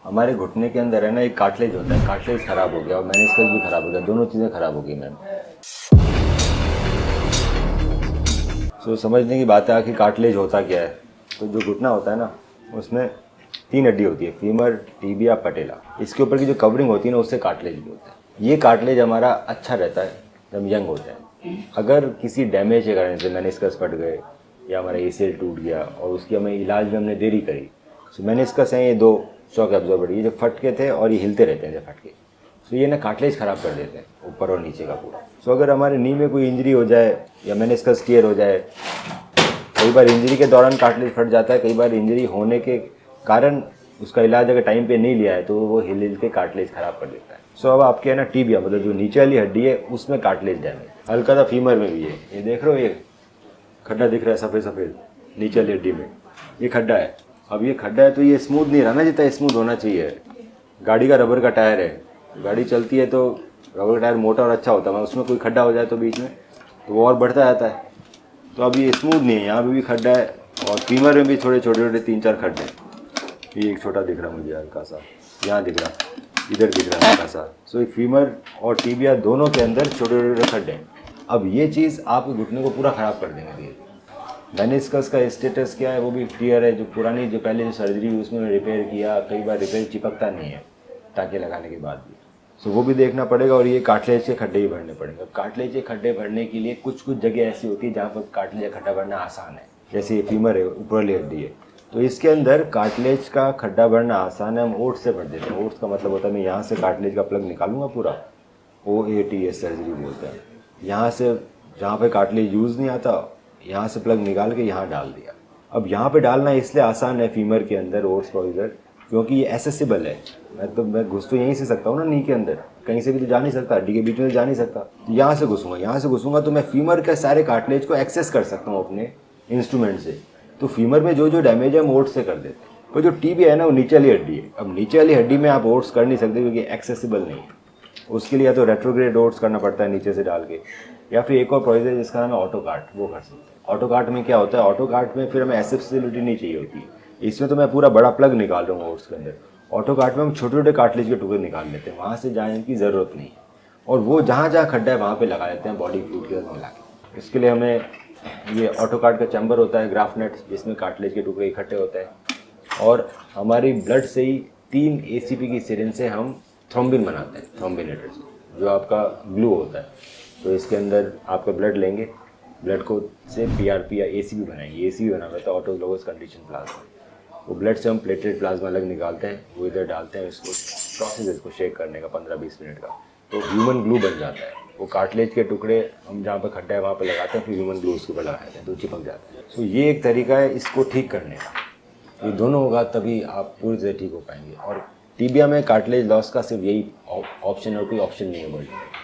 हमारे घुटने के अंदर है ना एक कार्टिलेज होता है, कार्टिलेज खराब हो गया और मेनिस्कस भी खराब हो गया, दोनों चीज़ें खराब हो गई मैम। समझने की बात है आखिर कार्टिलेज होता क्या है। तो जो घुटना होता है ना उसमें 3 हड्डी होती है, फीमर, टीबिया, पटेला। इसके ऊपर की जो कवरिंग होती है ना उससे कार्टिलेज भी होता है। ये कार्टिलेज हमारा अच्छा रहता है जब यंग होते हैं। अगर किसी डैमेज के कारण से मेनिस्कस फट गए या हमारा एसीएल टूट गया और उसकी हमें इलाज में हमने देरी करी, तो मेनिस्कस हैं ये 2 शॉक एब्जॉर्बर, ये जो फट के थे और ये हिलते रहते हैं जब फट के, तो ये ना कार्टिलेज ख़राब कर देते हैं ऊपर और नीचे का पूरा। अगर हमारे नी में कोई इंजरी हो जाए या मेनिस्कस टियर हो जाए, कई बार इंजरी के दौरान कार्टिलेज फट जाता है, कई बार इंजरी होने के कारण उसका इलाज अगर टाइम पे नहीं लिया है तो वो हिल हिल के कार्टिलेज ख़राब कर देता है। अब आपके है ना टीबिया मतलब जो नीचे वाली हड्डी है उसमें कार्टिलेज डैमेज, हल्का सा फीमर में भी है। ये देख रहे हो, ये खड्डा दिख रहा है सफ़ेद सफ़ेद नीचे वाली हड्डी में, ये खड्डा है। अब ये खड्डा है तो ये स्मूथ नहीं रहा ना जितना स्मूथ होना चाहिए। गाड़ी का रबर का टायर है, गाड़ी चलती है तो रबर का टायर मोटा और अच्छा होता है, उसमें कोई खड्डा हो जाए तो बीच में तो वो और बढ़ता जाता है। तो अब ये स्मूथ नहीं है, यहाँ पे भी खड्डा है और फीमर में भी थोड़े छोटे छोटे 3-4 खड्डे हैं। ये एक छोटा दिख रहा मुझे हल्का सा, यहाँ दिख रहा, इधर दिख रहा हल्का सा। ये फीमर और टीबिया दोनों के अंदर छोटे छोटे खड्डे हैं। अब ये चीज़ आपके घुटने को पूरा ख़राब कर देंगे धीरे। मेनिस्कस का स्टेटस क्या है, वो भी क्लियर है। जो पुरानी जो पहले जो सर्जरी हुई उसमें रिपेयर किया, कई बार रिपेयर चिपकता नहीं है टाँके लगाने के बाद भी, वो भी देखना पड़ेगा। और ये कार्टिलेज के खड्डे भी भरने पड़ेंगे। कार्टिलेज के खड्डे भरने के लिए कुछ जगह ऐसी होती है जहाँ पर कार्टिलेज का खड्डा भरना आसान है, जैसे ये फीमर है, ऊपर वाली हड्डी है, तो इसके अंदर कार्टिलेज का खड्डा भरना आसान है, हम ओट्स से भर देते हैं। ओट्स का मतलब होता है मैं यहाँ से कार्टिलेज का प्लग निकालूंगा पूरा, OATS सर्जरी बोलते हैं। यहाँ से जहाँ पे कार्टिलेज यूज़ नहीं आता, यहाँ से प्लग निकाल के यहाँ डाल दिया। अब यहाँ पे डालना इसलिए आसान है फीमर के अंदर ओट्स को इधर, क्योंकि ये एसेसिबल है। मैं घुस तो यहीं से सकता हूँ ना, नी के अंदर कहीं से भी तो जा नहीं सकता, हड्डी के बीच में तो जा नहीं सकता। तो यहाँ से घुसूँगा तो मैं फीमर के सारे कार्टिलेज को एक्सेस कर सकता हूँ अपने इंस्ट्रूमेंट से। तो फीमर में जो डैमेज है हम ओट्स से कर देते हैं। और जो टीबी है ना वो नीचे वाली हड्डी है। अब नीचे वाली हड्डी में आप ओट्स कर नहीं सकते क्योंकि एक्सेसिबल नहीं है। उसके लिए या तो रेट्रोग्रेड ओट्स करना पड़ता है नीचे से डाल के, या फिर एक और प्रोसीजर है जिसका नाम है ऑटो कार्ट, वो कर सकते हैं। ऑटो कार्ट में क्या होता है, ऑटो कार्ट में फिर हमें एक्सेसिबिलिटी नहीं चाहिए होती है। इसमें तो मैं पूरा बड़ा प्लग निकाल रहा हूँ ओट्स के अंदर। ऑटो कार्ट में हम छोटे छोटे कार्टिलेज के टुकड़े निकाल लेते हैं, वहाँ से जाने की ज़रूरत नहीं है। और वो जहाँ जहाँ खड्डा है वहाँ पे लगा लेते हैं बॉडी फ्लूइड के साथ मिला के। इसके लिए हमें ये ऑटो कार्ट का चैम्बर होता है, ग्राफ्ट नट, जिसमें कार्टिलेज के टुकड़े इकट्ठे होते हैं। और हमारी ब्लड से ही 3 ACP की सिरिंज से हम थ्रोम्बिन बनाते हैं, थ्रोम्बिनेटर से, जो आपका ग्लू होता है। तो इसके अंदर आपका ब्लड लेंगे, ब्लड को से PRP या ACP बनाएंगे। ACP बना होता है ऑटोलोगस कंडीशन प्लाज्मा। वो ब्लड से हम प्लेटेड प्लाज्मा अलग निकालते हैं, वो इधर डालते हैं। इसको प्रोसेस इसको शेक करने का 15-20 मिनट का, तो ह्यूमन ग्लू बन जाता है। वो कार्टिलेज के टुकड़े हम जहाँ पर खड्डा है वहाँ पर लगाते हैं, फिर ह्यूमन ग्लू उसके ऊपर लगाते हैं तो चिपक जाता है। ये एक तरीका है इसको ठीक करने का। ये दोनों होगा तभी आप पूरी तरह ठीक हो पाएंगे। और टीबिया में कार्टिलेज लॉस का सिर्फ यही ऑप्शन और कोई ऑप्शन नहीं है बॉडी में।